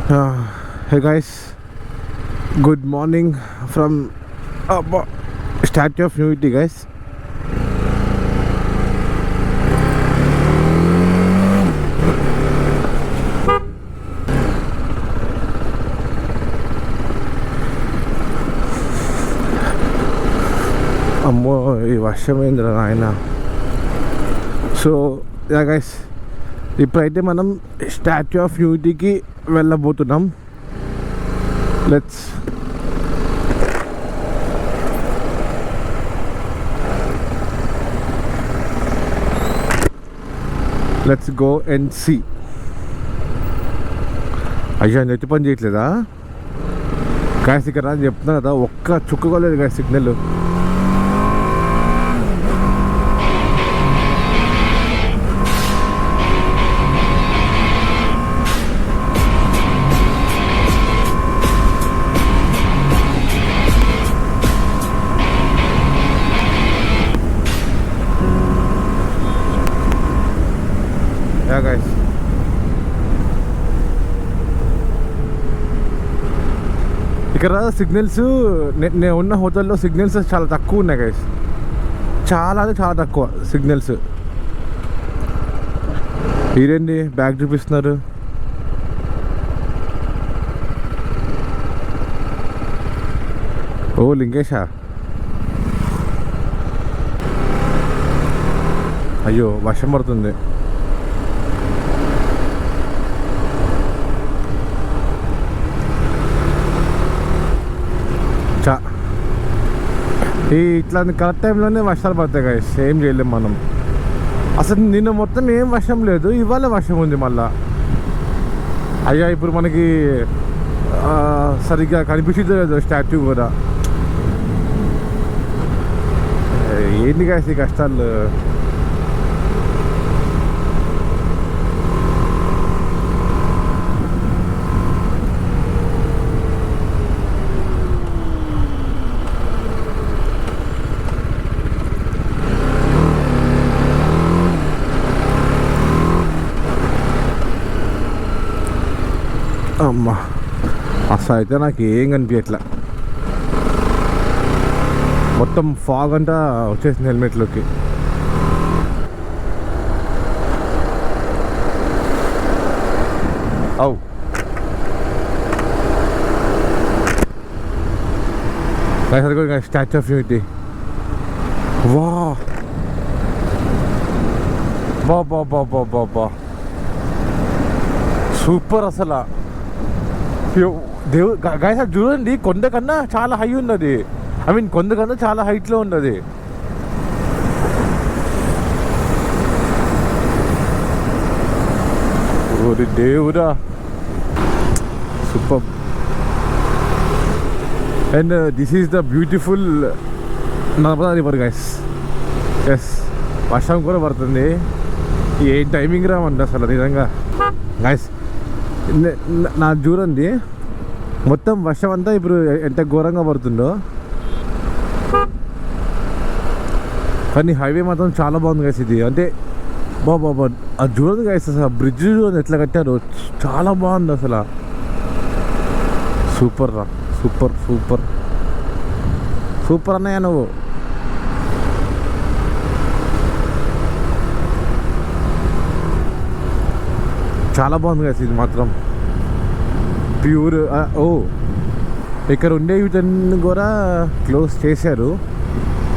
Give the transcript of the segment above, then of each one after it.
Hey guys, good morning from Statue of Unity, guys. అమ్మో ఈ వర్షం ఏంద్ర నాయన. సో యా గైస్, ఇప్పుడైతే మనం స్టాచ్యూ ఆఫ్ యూనిటీకి వెళ్ళబోతున్నాం. Let's go and see. అయ్యా నెత్తి పని చేయట్లేదా గాయస్? ఇక్కడ అని చెప్తున్నా కదా, ఒక్క చుక్కకోలేదు గాయ సిగ్నల్. Guys, ఇక్కడ సిగ్నల్స్ నేను ఉన్న హోటల్లో సిగ్నల్స్ చాలా తక్కువ ఉన్నాయి గైస్. చాలా అంటే చాలా తక్కువ సిగ్నల్స్. మీరేంటి బ్యాగ్ చూపిస్తున్నారు? ఓ లింగేశా, అయ్యో వర్షం పడుతుంది. ఇట్లాంటి కరెక్ట్ టైంలోనే వర్షాలు పడతాయి గాయస్, ఏం చేయలేం మనం. అసలు నిన్న మొత్తం ఏం వర్షం లేదు, ఇవాళ వర్షం ఉంది మళ్ళా. అయ్యా ఇప్పుడు మనకి సరిగ్గా కనిపించదు లేదు స్టాచ్యూ కూడా. ఏంటి గాయస్ ఈ కష్టాలు? అమ్మా అసలు అయితే నాకు ఏం కనిపించట్లా, మొత్తం ఫాగ్ అంతా వచ్చేసింది హెల్మెట్లోకి. అవు స్టాచ్యూ ఆఫ్ యూనిటీ. వా బా బా బా బా బా బా సూపర్ అసలు. దేవుడు గాయస్ చూడండి, కొండ కన్నా చాలా హై ఉన్నది. ఐ మీన్ కొండ కన్నా చాలా హైట్లో ఉన్నది. ఓరి దేవుడా, super. And this is the beautiful Narmada river guys. Yes, వర్షం కూడా పడుతుంది. ఏం టైమింగ్ రావండి అసలు నిజంగా గైస్. నా చూడండి, మొత్తం వర్షం అంతా ఇప్పుడు ఎంత ఘోరంగా పడుతుందో. కానీ హైవే మాత్రం చాలా బాగుంది గైస్. ఇది అంటే బాబా అది చూడండి గైస్, అసలు బ్రిడ్జ్ చూడండి ఎట్లా కట్టారు, చాలా బాగుంది అసలు. సూపర్ రా, సూపర్ సూపర్ సూపర్ అన్నయ్య నువ్వు. చాలా బాగుంది గైస్ ఇది మాత్రం, ప్యూర్. ఓ ఇక్కడ ఉండే వీటన్ని కూడా క్లోజ్ చేశారు,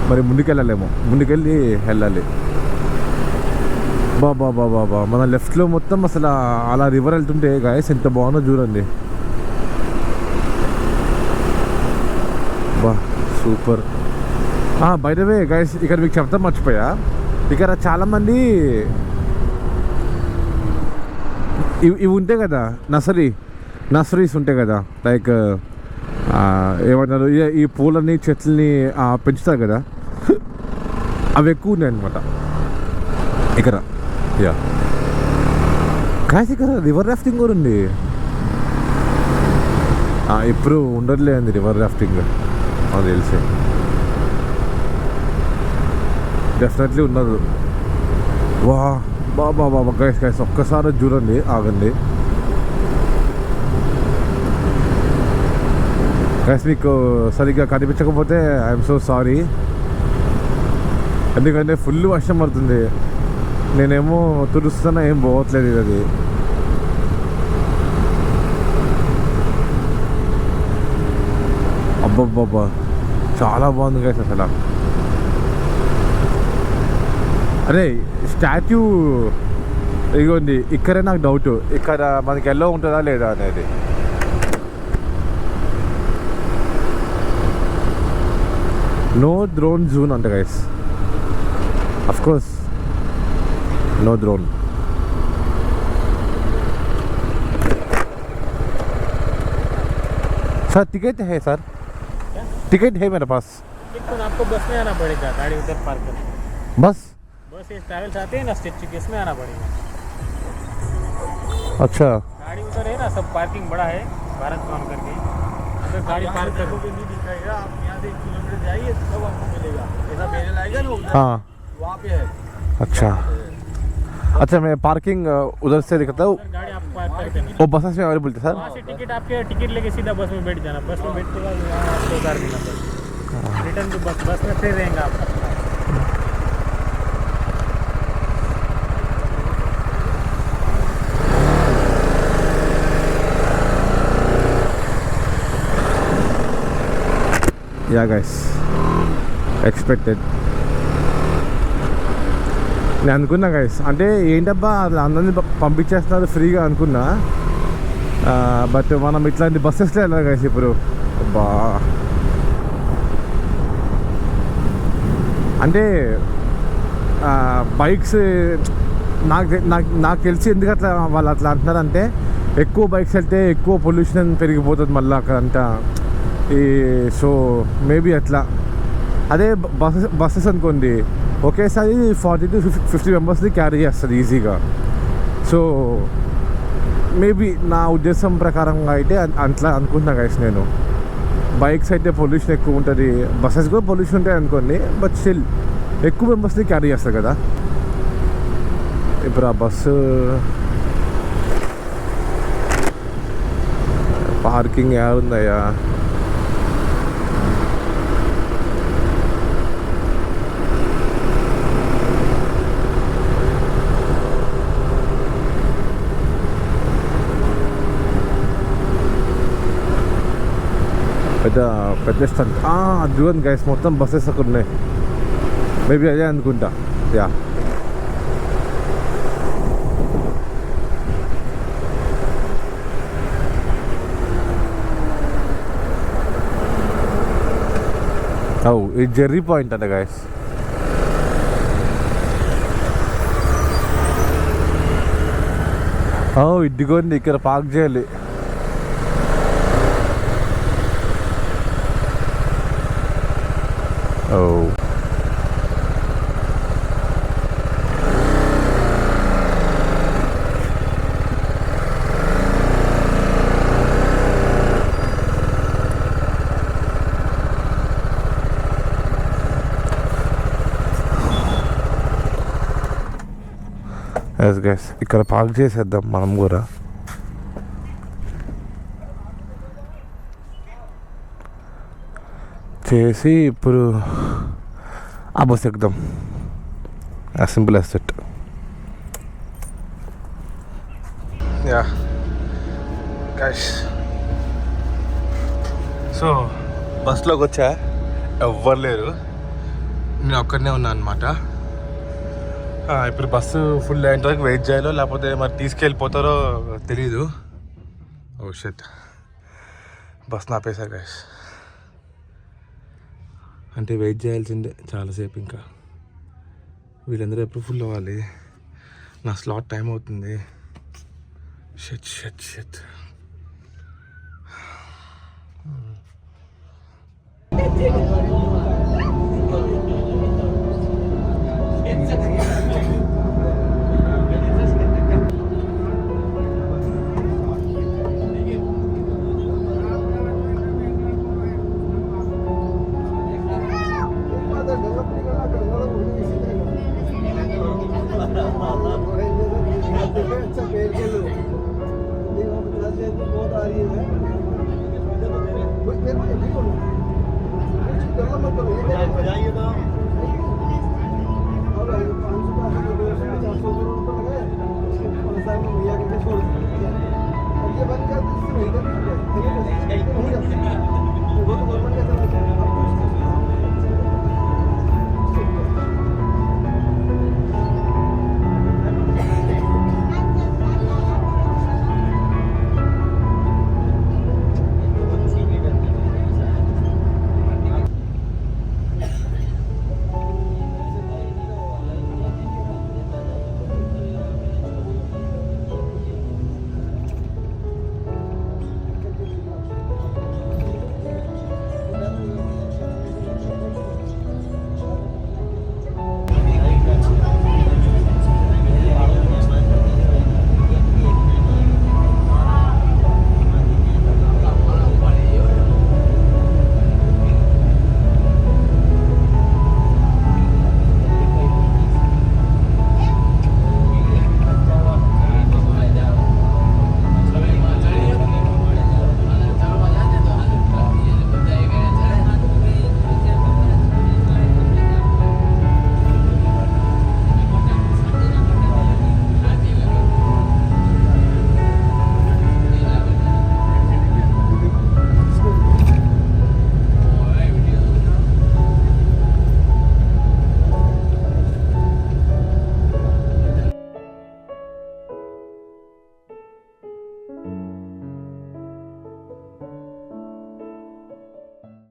మరి ముందుకెళ్ళాలేమో, ముందుకెళ్ళి వెళ్ళాలి. బాబా బాబా బాబా మన లెఫ్ట్లో మొత్తం అసలు అలా రివర్ వెళ్తుంటే గాయస్ ఎంత బాగుందో చూడండి. బా super. By the way guys, ఇక్కడ మీకు చెప్తాం మర్చిపోయా, ఇక్కడ చాలామంది ఇవి ఉంటాయి కదా, నర్సరీస్ ఉంటాయి కదా, లైక్ ఏమంటారు, ఈ పూలని చెట్లని పెంచుతారు కదా, అవి ఎక్కువ ఉన్నాయి అన్నమాట ఇక్కడ. యా కాసి ఇక్కడ రివర్ రాఫ్టింగ్ కూడా ఉంది. ఇప్పుడు ఉండట్లే అండి రివర్ రాఫ్టింగ్, నాకు తెలిసి. డెఫినెట్లీ ఉన్నది. వా బాబా బాబా గైస్ ఒక్కసారి చూడండి, ఆగండి. గైస్ మీకు సరిగ్గా కనిపించకపోతే ఐఎమ్ సో సారీ, ఎందుకంటే ఫుల్ వర్షం పడుతుంది. నేనేమో తుడుస్తున్నా, ఏం పోవట్లేదు ఇది. అబ్బబ్బబ్బా చాలా బాగుంది గైస్ అసలు. అరే స్టాచ్యూ ఇదిగోండి, ఇక్కడే నాకు డౌట్, ఇక్కడ మనకి ఎల్లో ఉంటుందా లేదా అనేది. నో డ్రోన్ జూన్ అంట guys, of course no drone. Sir ticket है सर? क्या? टिकट है मेरे पास. टिकट आपको बस में आना पड़ेगा, गाड़ी उधर पार्क कर. बस ये ट्रैवल्स आते हैं ना स्टेट, इसमें आना पड़ेगा. अच्छा, गाड़ी उधर है ना, सब पार्किंग बड़ा है भारत मान करके, अगर गाड़ी पार्क करोगे नहीं दिखाएगा. आप यहाँ से 1 किलोमीटर जाइए तब आपको मिलेगा. ऐसा बैनर आएगा ना उधर, हाँ वहाँ पे है. अच्छा अच्छा, मैं पार्किंग उधर से दिखाता हूँ. गाड़ी आप पार्क कर देना. वो बसेस में अवेलेबल थे सर? वहाँ से टिकट आपके टिकट लेके सीधा बस में बैठ जाना. बस में बैठने के बाद वहाँ आपको उतार देना बस. रिटर्न की बस में फिर रहेंगे आप. Yeah guys, expected. నేను అనుకున్నా గైస్, అంటే ఏంటబ్బా అట్లా అందరినీ పంపించేస్తున్నారు ఫ్రీగా అనుకున్నా, బట్ మనం ఇట్లాంటి బస్సెస్లో వెళ్ళాలి గైస్ ఇప్పుడు. అబ్బా అంటే బైక్స్ నాకు తెలిసి ఎందుకు అట్లా వాళ్ళు అట్లా అంటున్నారంటే, ఎక్కువ బైక్స్ వెళ్తే ఎక్కువ పొల్యూషన్ పెరిగిపోతుంది మళ్ళీ అక్కడంతా. సో మేబీ అట్లా. అదే బస్సెస్ అనుకోండి, ఒకేసారి 40 to 50 మెంబర్స్ని క్యారీ చేస్తుంది ఈజీగా. సో మేబీ నా ఉద్దేశం ప్రకారంగా అయితే అట్లా అనుకుంటున్నా గైస్ నేను. బైక్స్ అయితే పొల్యూషన్ ఎక్కువ ఉంటుంది, బస్సెస్ కూడా పొల్యూషన్ ఉంటాయి అనుకోండి, బట్ స్టిల్ ఎక్కువ మెంబర్స్ని క్యారీ చేస్తారు కదా. ఇప్పుడు ఆ బస్సు పార్కింగ్ ఏముందయ్యా? పెద్ద స్టంట్. అద్భుతం గైస్, మొత్తం బస్సెస్ అక్కడ ఉన్నాయి. మేబీ అదే అనుకుంటా. యా, ఇది జెర్రీ పాయింట్ అంట గైస్. ఇదిగోండి, ఇక్కడ పార్క్ చేయాలి. ఎస్ గైస్, ఇక్కడ పార్క్ చేసేద్దాం మనం కూడా. చేసి ఇప్పుడు ఆ బస్ ఎక్కుదాం. As simple as it. Yeah guys, so బస్లోకి వచ్చా, ఎవ్వరు లేరు, నేను ఒక్కడనే ఉన్నా అనమాట. ఇప్పుడు బస్సు ఫుల్ అయిన వరకు వెయిట్ చేయాలో లేకపోతే మరి తీసుకెళ్ళిపోతారో తెలీదు. ఓ షిట్, బస్ నాపేసా గైస్. అంటే వెయిట్ చేయాల్సిందే చాలాసేపు. ఇంకా వీళ్ళందరూ ఎప్పుడు ఫుల్ అవ్వాలి, నా స్లాట్ టైం అవుతుంది. Shit shit shit. बजाइए तो ये बंद कर